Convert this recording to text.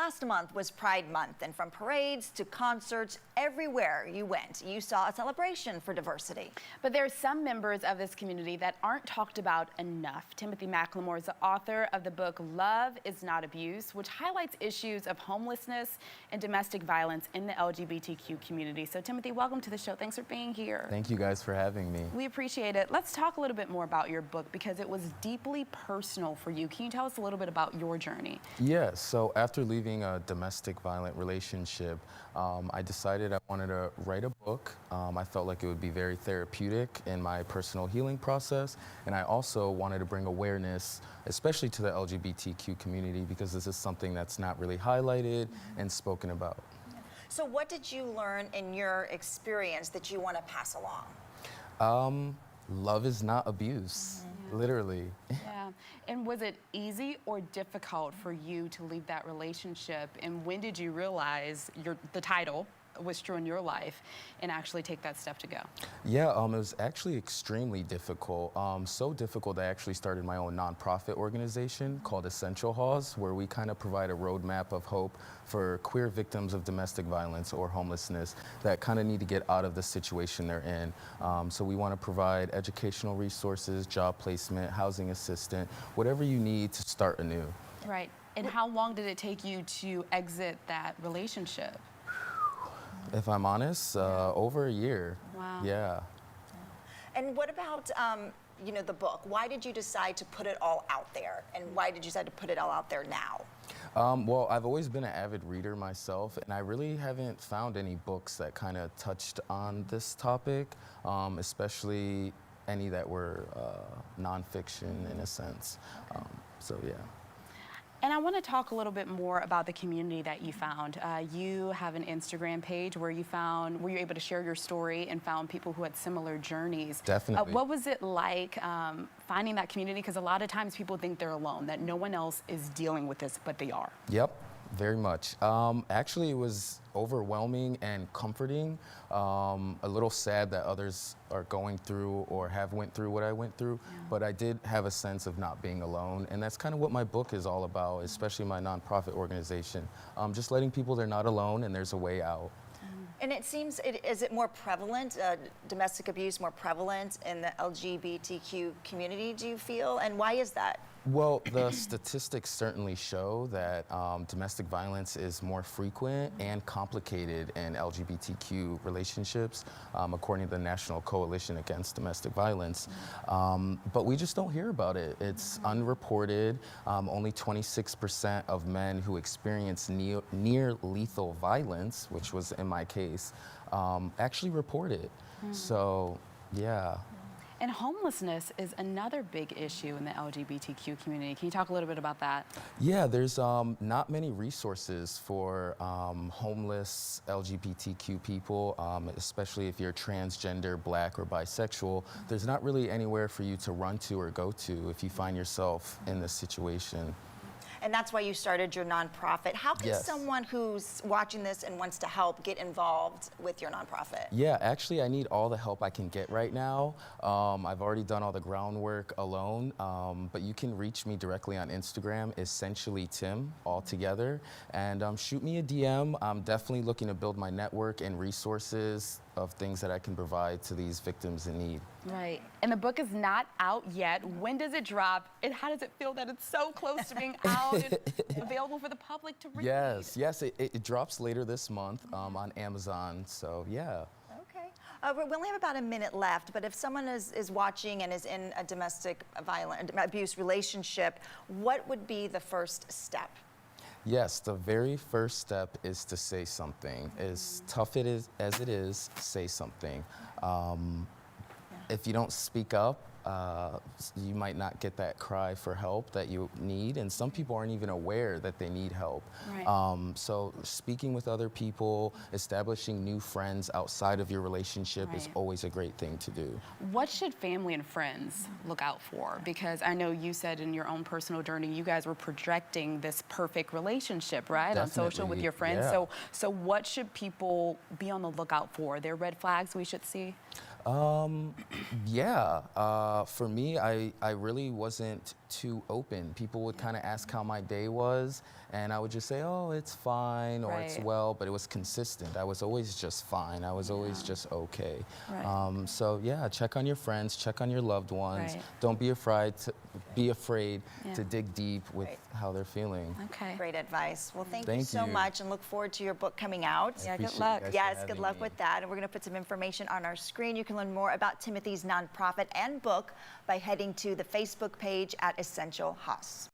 Last month was Pride Month, and from parades to concerts, everywhere you went, you saw a celebration for diversity. But there are some members of this community that aren't talked about enough. Timothy McLemore is the author of the book Love is Not Abuse, which highlights issues of homelessness and domestic violence in the LGBTQ community. So Timothy, welcome to the show. Thanks for being here. Thank you guys for having me. We appreciate it. Let's talk a little bit more about your book because it was deeply personal for you. Can you tell us a little bit about your journey? Yeah, so after leaving a domestic violent relationship, I decided I wanted to write a book. I felt like it would be very therapeutic in my personal healing process, and I also wanted to bring awareness, especially to the LGBTQ community, because this is something that's not really highlighted and spoken about. So what did you learn in your experience that you want to pass along? Love is not abuse, literally. Yeah, and was it easy or difficult for you to leave that relationship? And when did you realize the title was true in your life and actually take that step to go? Yeah, it was actually extremely difficult. So difficult that I actually started my own nonprofit organization called Essential Cause, where we kind of provide a roadmap of hope for queer victims of domestic violence or homelessness that kind of need to get out of the situation they're in. So we want to provide educational resources, job placement, housing assistance, whatever you need to start anew. Right. And how long did it take you to exit that relationship? If I'm honest, over a year. Wow. Yeah. And what about, the book? Why did you decide to put it all out there? And why did you decide to put it all out there now? Well, I've always been an avid reader myself, and I really haven't found any books that kind of touched on this topic, especially any that were nonfiction in a sense. So, yeah. And I want to talk a little bit more about the community that you found. You have an Instagram page where you were able to share your story and found people who had similar journeys. Definitely. What was it like finding that community? Because a lot of times people think they're alone, that no one else is dealing with this, but they are. Yep. Very much. Actually, it was overwhelming and comforting. A little sad that others are going through or have went through what I went through, but I did have a sense of not being alone, and that's kind of what my book is all about, especially my nonprofit organization. Just letting people they're not alone and there's a way out. And it seems, is it more prevalent, domestic abuse more prevalent in the LGBTQ community, do you feel? And why is that? Well, the statistics certainly show that domestic violence is more frequent and complicated in LGBTQ relationships, according to the National Coalition Against Domestic Violence. But we just don't hear about it. It's unreported. Only 26% of men who experience near lethal violence, which was in my case, actually report it. So, yeah. And homelessness is another big issue in the LGBTQ community. Can you talk a little bit about that? Yeah, there's not many resources for homeless LGBTQ people, especially if you're transgender, Black, or bisexual. There's not really anywhere for you to run to or go to if you find yourself in this situation. And that's why you started your nonprofit. How can Yes. someone who's watching this and wants to help get involved with your nonprofit? Yeah, actually, I need all the help I can get right now. I've already done all the groundwork alone, but you can reach me directly on Instagram, essentially Tim, all together, and shoot me a DM. I'm definitely looking to build my network and resources of things that I can provide to these victims in need. Right. And the book is not out yet. When does it drop? And how does it feel that it's so close to being out and available for the public to read? Yes, it drops later this month on Amazon, so yeah. Okay. We only have about a minute left, but if someone is watching and is in a domestic abuse relationship, what would be the first step? Yes, the very first step is to say something. As tough as it is, say something. If you don't speak up, you might not get that cry for help that you need, and some people aren't even aware that they need help. Right. So speaking with other people, establishing new friends outside of your relationship is always a great thing to do. What should family and friends look out for? Because I know you said in your own personal journey, you guys were projecting this perfect relationship, right? Definitely, On social with your friends. yeah. So what should people be on the lookout for? Are there red flags we should see? For me, I really wasn't too open. People would kind of ask how my day was, and I would just say, oh, it's fine, or it's Right. well, but it was consistent. I was always just fine. I was always just okay. Right. So yeah, check on your friends, check on your loved ones. Right. Don't be afraid to Yeah. to dig deep with Right. how they're feeling. Okay. Great advice. Well, thank you Thank so you. much, and look forward to your book coming out. Yeah, good Appreciate you luck. guys for Yes, good having luck me. with that. And we're going to put some information on our screen. You can learn more about Timothy's nonprofit and book by heading to the Facebook page at Essential Haas.